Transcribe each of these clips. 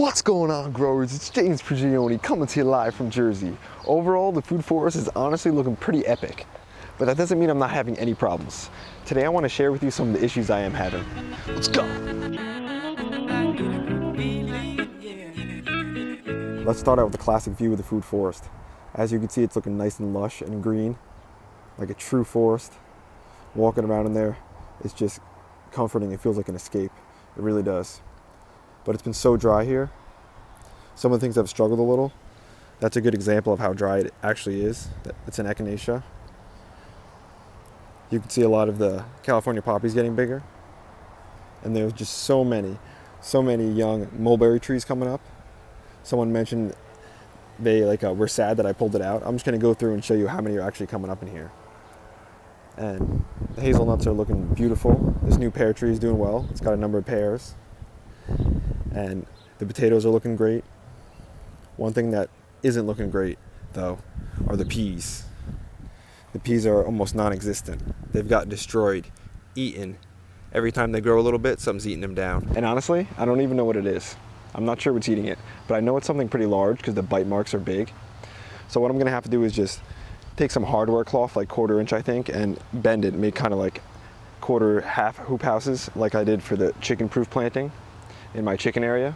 What's going on, growers? It's James Prigioni coming to you live from Jersey. Overall, the food forest is honestly looking pretty epic, but that doesn't mean I'm not having any problems. Today I want to share with you some of the issues I am having. Let's go! Let's start out with the classic view of the food forest. As you can see, it's looking nice and lush and green, like a true forest. Walking around in there is just comforting. It feels like an escape. It really does. But it's been so dry here. Some of the things have struggled a little. That's a good example of how dry it actually is. It's an echinacea. You can see a lot of the California poppies getting bigger. And there's just so many young mulberry trees coming up. Someone mentioned they were sad that I pulled it out. I'm just gonna go through and show you how many are actually coming up in here. And the hazelnuts are looking beautiful. This new pear tree is doing well. It's got a number of pears. And the potatoes are looking great. One thing that isn't looking great, though, are the peas. The peas are almost non-existent. They've got destroyed, eaten. Every time they grow a little bit, something's eating them down. And honestly, I don't even know what it is. I'm not sure what's eating it, but I know it's something pretty large because the bite marks are big. So what I'm gonna have to do is just take some hardware cloth, like 1/4 inch I think, and bend it and make kind of like half hoop houses like I did for the chicken-proof planting in my chicken area.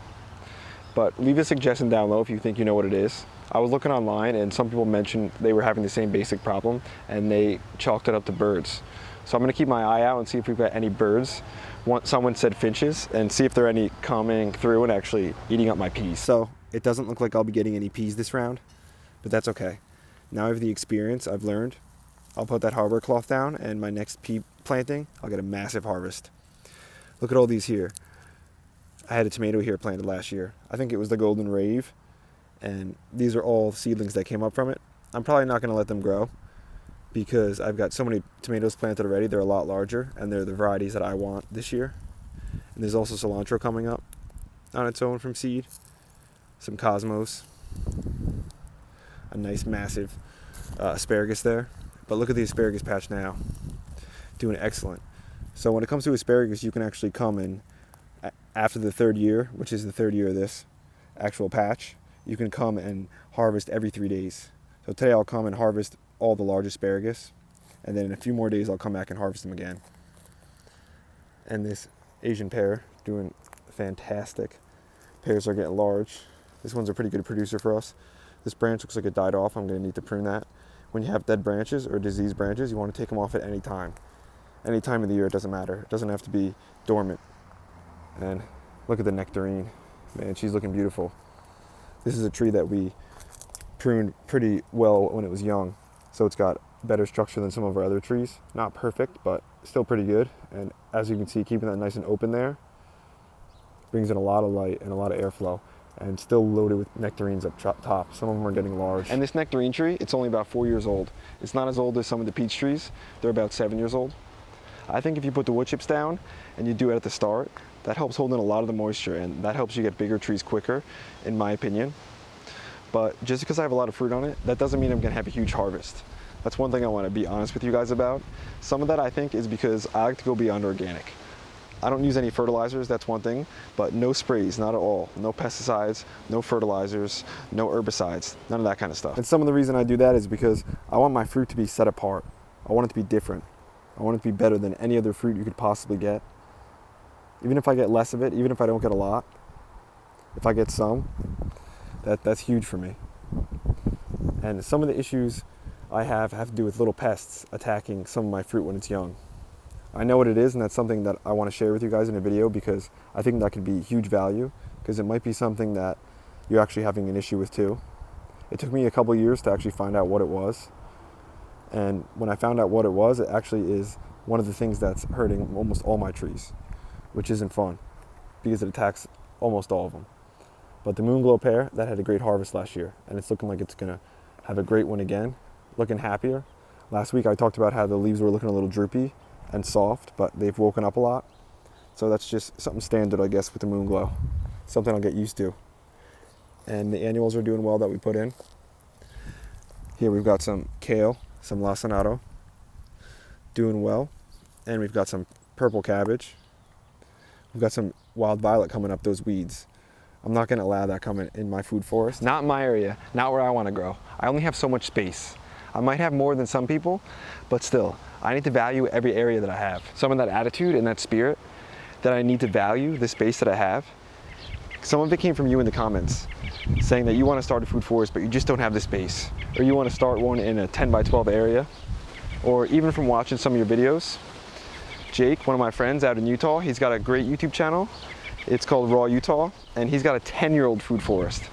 But leave a suggestion down low if you think you know what it is. I was looking online and some people mentioned they were having the same basic problem and they chalked it up to birds. So I'm gonna keep my eye out and see if we've got any birds. Someone said finches, and see if there are any coming through and actually eating up my peas. So it doesn't look like I'll be getting any peas this round, but that's okay. Now I have the experience, I've learned. I'll put that hardware cloth down and my next pea planting, I'll get a massive harvest. Look at all these here. I had a tomato here planted last year. I think it was the Golden Rave, and these are all seedlings that came up from it. I'm probably not gonna let them grow because I've got so many tomatoes planted already. They're a lot larger and they're the varieties that I want this year. And there's also cilantro coming up on its own from seed. Some cosmos. A nice massive asparagus there. But look at the asparagus patch now. Doing excellent. So when it comes to asparagus, you can actually come in after the 3rd year, which is the 3rd year of this actual patch, you can come and harvest every 3 days. So today I'll come and harvest all the large asparagus, and then in a few more days I'll come back and harvest them again. And this Asian pear doing fantastic. Pears are getting large. This one's a pretty good producer for us. This branch looks like it died off. I'm going to need to prune that. When you have dead branches or diseased branches, you want to take them off at any time. Any time of the year, it doesn't matter. It doesn't have to be dormant. And look at the nectarine. Man, she's looking beautiful. This is a tree that we pruned pretty well when it was young. So it's got better structure than some of our other trees. Not perfect, but still pretty good. And as you can see, keeping that nice and open there brings in a lot of light and a lot of airflow. And still loaded with nectarines up top. Some of them are getting large. And this nectarine tree, it's only about 4 years old. It's not as old as some of the peach trees. They're about 7 years old. I think if you put the wood chips down and you do it at the start, that helps hold in a lot of the moisture and that helps you get bigger trees quicker, in my opinion. But just because I have a lot of fruit on it, that doesn't mean I'm gonna have a huge harvest. That's one thing I wanna be honest with you guys about. Some of that I think is because I like to go beyond organic. I don't use any fertilizers, that's one thing, but no sprays, not at all. No pesticides, no fertilizers, no herbicides, none of that kind of stuff. And some of the reason I do that is because I want my fruit to be set apart. I want it to be different. I want it to be better than any other fruit you could possibly get. Even if I get less of it, even if I don't get a lot, if I get some, that's huge for me. And some of the issues I have to do with little pests attacking some of my fruit when it's young. I know what it is, and that's something that I want to share with you guys in a video because I think that could be huge value because it might be something that you're actually having an issue with too. It took me a couple years to actually find out what it was. And when I found out what it was, it actually is one of the things that's hurting almost all my trees, which isn't fun because it attacks almost all of them. But the Moonglow pear, that had a great harvest last year, and it's looking like it's gonna have a great one again, looking happier. Last week I talked about how the leaves were looking a little droopy and soft, but they've woken up a lot. So that's just something standard, I guess, with the Moonglow. Something I'll get used to. And the annuals are doing well that we put in. Here we've got some kale, some lacinato, doing well. And we've got some purple cabbage. We've got some wild violet coming up, those weeds. I'm not going to allow that coming in my food forest. Not in my area, not where I want to grow. I only have so much space. I might have more than some people, but still, I need to value every area that I have. Some of that attitude and that spirit that I need to value the space that I have. Some of it came from you in the comments, saying that you want to start a food forest, but you just don't have the space. Or you want to start one in a 10 by 12 area. Or even from watching some of your videos. Jake, one of my friends out in Utah, he's got a great YouTube channel. It's called Raw Utah, and he's got a 10-year-old food forest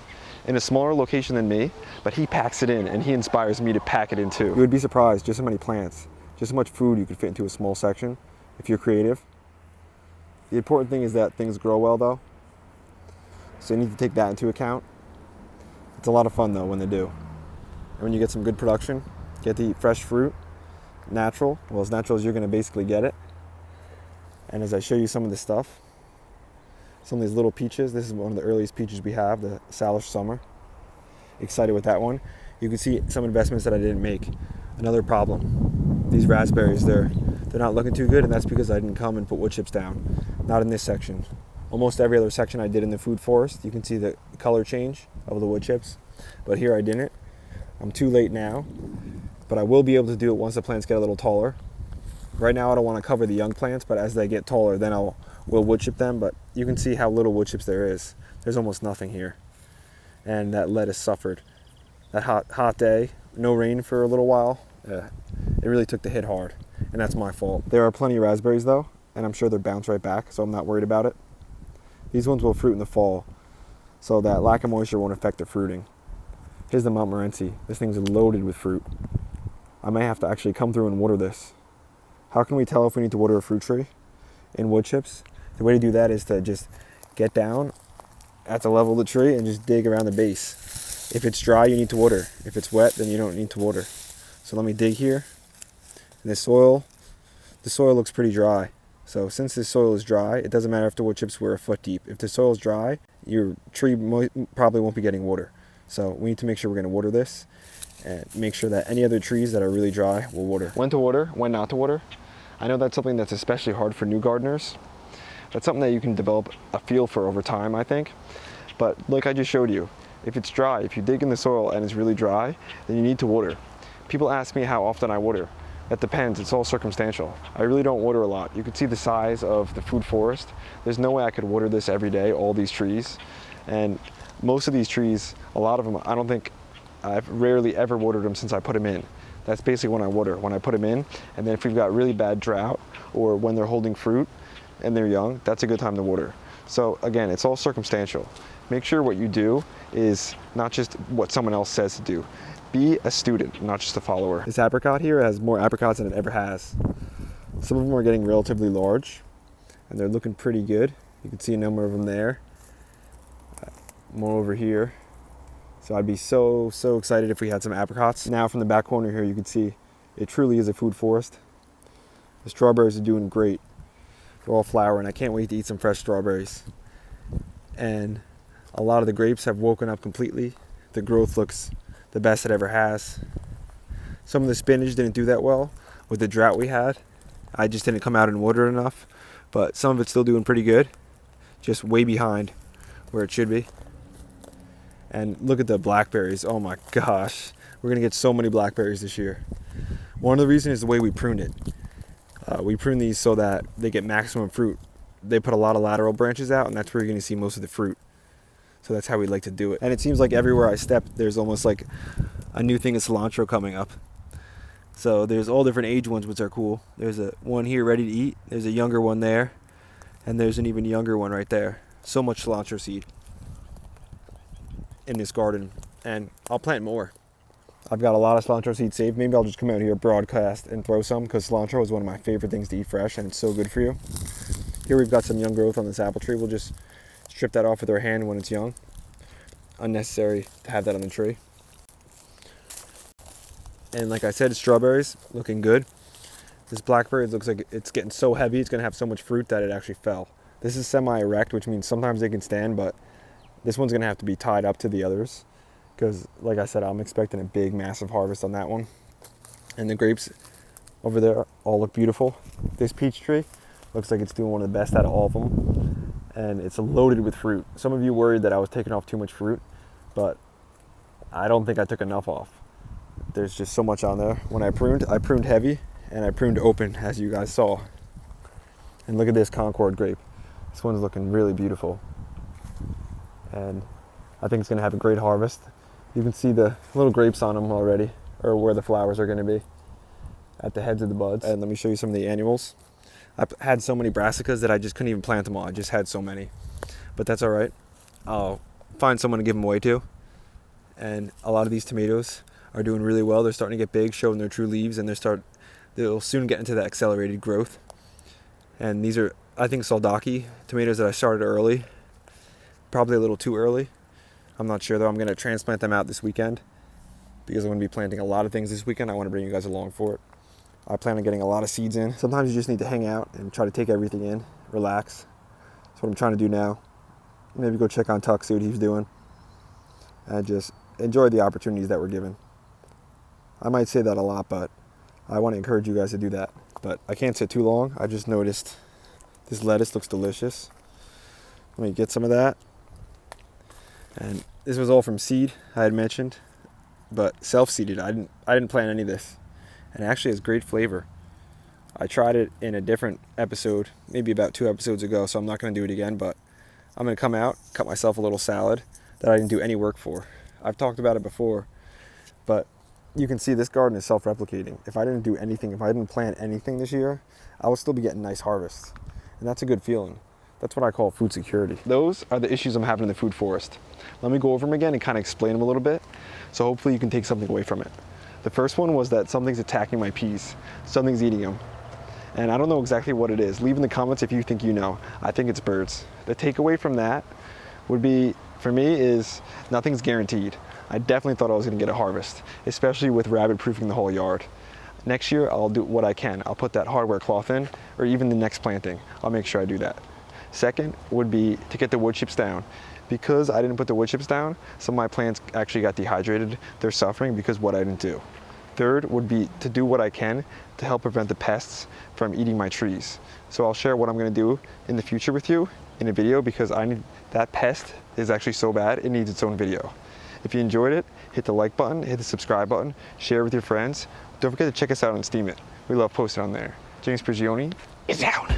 in a smaller location than me, but he packs it in, and he inspires me to pack it in too. You would be surprised just how many plants, just how much food you could fit into a small section if you're creative. The important thing is that things grow well though, so you need to take that into account. It's a lot of fun though when they do. And when you get some good production, get to eat fresh fruit, natural, well as natural as you're gonna basically get it. And as I show you some of this stuff, some of these little peaches. This is one of the earliest peaches we have, the Salish Summer. Excited with that one. You can see some investments that I didn't make. Another problem. These raspberries, they're not looking too good, and that's because I didn't come and put wood chips down. Not in this section. Almost every other section I did in the food forest, you can see the color change of the wood chips. But here I didn't. I'm too late now, but I will be able to do it once the plants get a little taller. Right now I don't want to cover the young plants, but as they get taller, then we'll wood chip them. But you can see how little wood chips there is. There's almost nothing here. And that lettuce suffered. That hot day, no rain for a little while, it really took the hit hard. And that's my fault. There are plenty of raspberries though, and I'm sure they'll bounce right back, so I'm not worried about it. These ones will fruit in the fall, so that lack of moisture won't affect the fruiting. Here's the Montmorency. This thing's loaded with fruit. I may have to actually come through and water this. How can we tell if we need to water a fruit tree in wood chips? The way to do that is to just get down at the level of the tree and just dig around the base. If it's dry, you need to water. If it's wet, then you don't need to water. So let me dig here. And the soil looks pretty dry. So since the soil is dry, it doesn't matter if the wood chips were a foot deep. If the soil is dry, your tree probably won't be getting water. So we need to make sure we're going to water this and make sure that any other trees that are really dry will water. When to water, when not to water. I know that's something that's especially hard for new gardeners. That's something that you can develop a feel for over time, I think. But like I just showed you, if it's dry, if you dig in the soil and it's really dry, then you need to water. People ask me how often I water. That depends, it's all circumstantial. I really don't water a lot. You can see the size of the food forest. There's no way I could water this every day, all these trees. And most of these trees, a lot of them, I've rarely ever watered them since I put them in. That's basically when I water, when I put them in. And then if we've got really bad drought or when they're holding fruit and they're young, that's a good time to water. So again, it's all circumstantial. Make sure what you do is not just what someone else says to do. Be a student, not just a follower. This apricot here has more apricots than it ever has. Some of them are getting relatively large and they're looking pretty good. You can see a number of them there. More over here. So I'd be so excited if we had some apricots. Now from the back corner here, you can see it truly is a food forest. The strawberries are doing great. They're all flowering. I can't wait to eat some fresh strawberries. And a lot of the grapes have woken up completely. The growth looks the best it ever has. Some of the spinach didn't do that well with the drought we had. I just didn't come out and water it enough. But some of it's still doing pretty good. Just way behind where it should be. And look at the blackberries. Oh my gosh. We're going to get so many blackberries this year. One of the reasons is the way we pruned it. We prune these so that they get maximum fruit. They put a lot of lateral branches out, and that's where you're going to see most of the fruit. So that's how we like to do it. And it seems like everywhere I step, there's almost like a new thing of cilantro coming up. So there's all different age ones, which are cool. There's one here ready to eat. There's a younger one there. And there's an even younger one right there. So much cilantro seed in this garden, and I'll plant more. I've got a lot of cilantro seeds saved. Maybe I'll just come out here, broadcast, and throw some, because cilantro is one of my favorite things to eat fresh, and it's so good for you. Here we've got some young growth on this apple tree. We'll just strip that off with our hand when it's young. Unnecessary to have that on the tree. And like I said, strawberries looking good. This blackberry looks like it's getting so heavy, it's going to have so much fruit that it actually fell. This is semi-erect, which means sometimes they can stand, but this one's going to have to be tied up to the others because, like I said, I'm expecting a big, massive harvest on that one. And the grapes over there all look beautiful. This peach tree looks like it's doing one of the best out of all of them. and it's loaded with fruit. Some of you worried that I was taking off too much fruit, but I don't think I took enough off. There's just so much on there. When I pruned heavy and I pruned open, as you guys saw. And look at this Concord grape. This one's looking really beautiful. And I think it's gonna have a great harvest. You can see the little grapes on them already, or where the flowers are gonna be, at the heads of the buds. And let me show you some of the annuals. I've had so many brassicas that I just couldn't even plant them all. I just had so many. But that's all right. I'll find someone to give them away to. And a lot of these tomatoes are doing really well. They're starting to get big, showing their true leaves, and they'll soon get into that accelerated growth. And these are, I think, Soldaki tomatoes that I started early. Probably a little too early. I'm not sure though. I'm gonna transplant them out this weekend because I'm gonna be planting a lot of things this weekend. I wanna bring you guys along for it. I plan on getting a lot of seeds in. Sometimes you just need to hang out and try to take everything in, relax. That's what I'm trying to do now. Maybe go check on Tuck, see what he's doing. And just enjoy the opportunities that we're given. I might say that a lot, but I want to encourage you guys to do that. But I can't sit too long. I just noticed this lettuce looks delicious. Let me get some of that. And this was all from seed, I had mentioned, but self-seeded. I didn't plant any of this. And it actually has great flavor. I tried it in a different episode, maybe about 2 episodes ago, so I'm not going to do it again, but I'm going to come out, cut myself a little salad that I didn't do any work for. I've talked about it before, but you can see this garden is self-replicating. If I didn't do anything, if I didn't plant anything this year, I would still be getting nice harvests. And that's a good feeling. That's what I call food security. Those are the issues I'm having in the food forest. Let me go over them again and kind of explain them a little bit, so hopefully you can take something away from it. The first one was that something's attacking my peas. Something's eating them. And I don't know exactly what it is. Leave in the comments if you think you know. I think it's birds. The takeaway from that would be, for me, is nothing's guaranteed. I definitely thought I was gonna get a harvest, especially with rabbit proofing the whole yard. Next year, I'll do what I can. I'll put that hardware cloth in, or even the next planting. I'll make sure I do that. Second would be to get the wood chips down. Because I didn't put the wood chips down, some of my plants actually got dehydrated. They're suffering because of what I didn't do. Third would be to do what I can to help prevent the pests from eating my trees. So I'll share what I'm gonna do in the future with you in a video, because that pest is actually so bad, it needs its own video. If you enjoyed it, hit the like button, hit the subscribe button, share with your friends. Don't forget to check us out on Steam It. We love posting on there. James Prigioni is out.